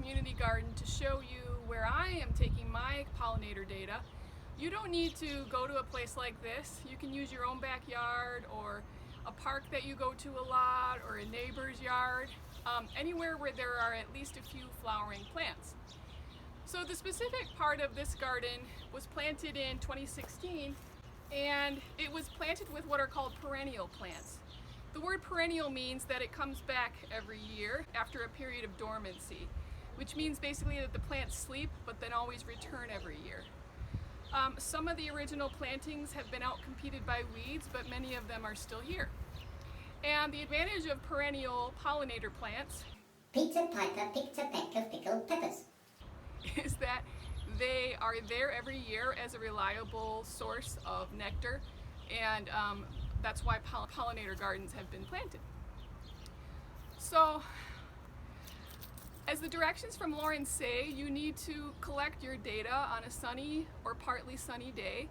community garden to show you where I am taking my pollinator data. You don't need to go to a place like this. You can use your own backyard or a park that you go to a lot or a neighbor's yard, anywhere where there are at least a few flowering plants. So the specific part of this garden was planted in 2016, and it was planted with what are called perennial plants. The word perennial means that it comes back every year after a period of dormancy, which means basically that the plants sleep but then always return every year. Some of the original plantings have been outcompeted by weeds, but many of them are still here. And the advantage of perennial pollinator plants Peter Piper picked a peck of pickled peppers is that they are there every year as a reliable source of nectar, and that's why pollinator gardens have been planted. So, as the directions from Lauren say, you need to collect your data on a sunny or partly sunny day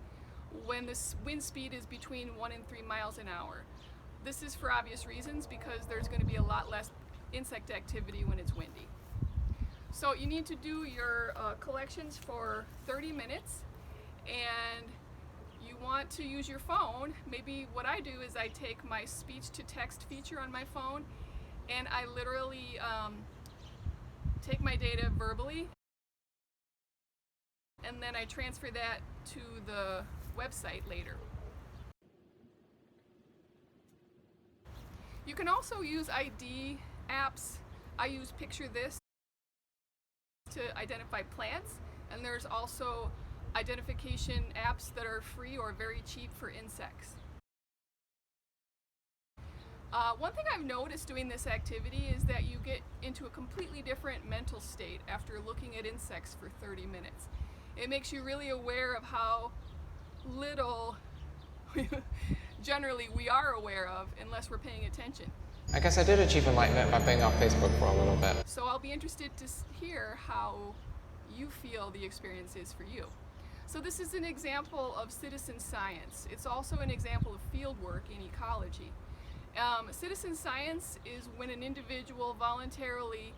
when the wind speed is between 1 and 3 miles an hour. This is for obvious reasons, because there's going to be a lot less insect activity when it's windy. So you need to do your collections for 30 minutes, and you want to use your phone. Maybe what I do is I take my speech to text feature on my phone and I literally take my data verbally, and then I transfer that to the website later. You can also use ID apps. I use Picture This to identify plants, and there's also identification apps that are free or very cheap for insects. One thing I've noticed doing this activity is that you get into a completely different mental state after looking at insects for 30 minutes. It makes you really aware of how little generally we are aware of unless we're paying attention. I guess I did achieve enlightenment by being off Facebook for a little bit. So I'll be interested to hear how you feel the experience is for you. So this is an example of citizen science. It's also an example of field work in ecology. Citizen science is when an individual voluntarily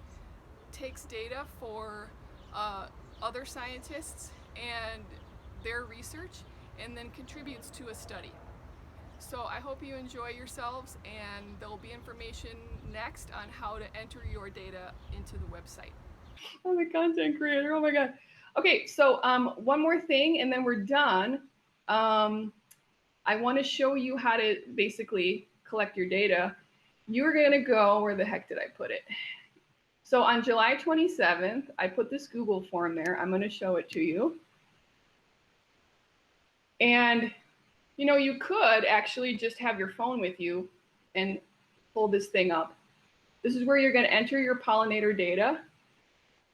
takes data for other scientists and their research and then contributes to a study. So I hope you enjoy yourselves, and there will be information next on how to enter your data into the website. I'm a content creator, oh my God. Okay, so one more thing and then we're done. I want to show you how to basically collect your data. You're gonna go, where the heck did I put it? So on July 27th, I put this Google form there. I'm gonna show it to you. And you know, you could actually just have your phone with you and pull this thing up. This is where you're going to enter your pollinator data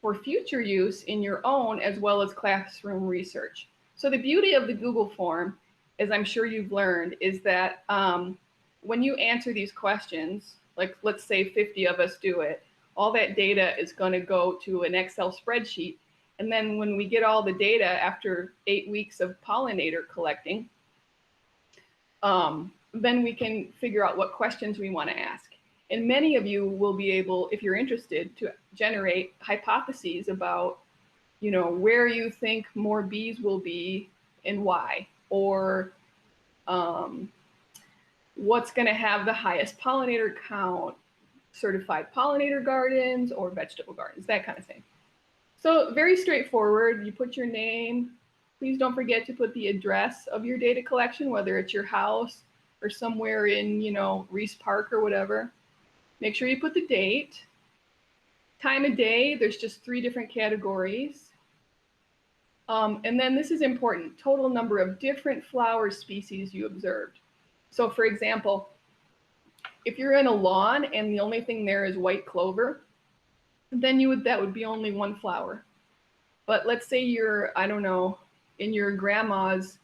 for future use in your own as well as classroom research. So the beauty of the Google form, as I'm sure you've learned, is that when you answer these questions, like let's say 50 of us do it, all that data is going to go to an Excel spreadsheet. And then when we get all the data after 8 weeks of pollinator collecting, then we can figure out what questions we want to ask. And many of you will be able, if you're interested, to generate hypotheses about, you know, where you think more bees will be and why, or what's going to have the highest pollinator count, certified pollinator gardens or vegetable gardens, that kind of thing. So very straightforward. You put your name. Please don't forget to put the address of your data collection, whether it's your house or somewhere in, you know, Reese Park or whatever. Make sure you put the date, time of day. There's just 3 different categories. And then this is important, total number of different flower species you observed. So for example, if you're in a lawn and the only thing there is white clover, then that would be only 1 flower. But let's say you're, I don't know, in your grandma's,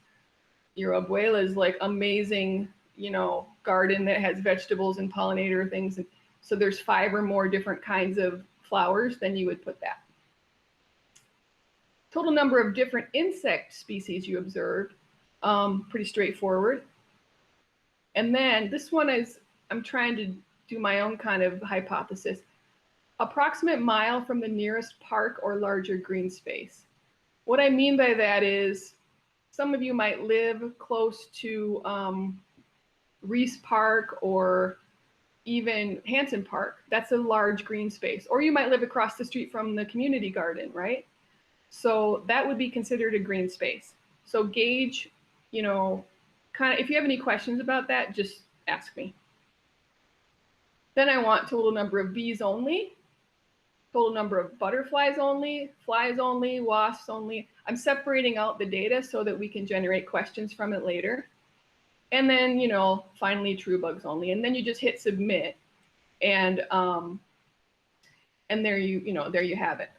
your abuela's like amazing, you know, garden that has vegetables and pollinator things. And so there's 5 or more different kinds of flowers, then you would put that. Total number of different insect species you observed, pretty straightforward. And then this one is, I'm trying to do my own kind of hypothesis. approximate mile from the nearest park or larger green space. What I mean by that is some of you might live close to Reese Park or even Hanson Park. That's a large green space. Or you might live across the street from the community garden, right? So that would be considered a green space. So gauge, you know, kind of, if you have any questions about that, just ask me. Then I want total number of bees only, total number of butterflies only, flies only, wasps only. I'm separating out the data so that we can generate questions from it later. And then, you know, finally true bugs only. And then you just hit submit, and there you have it.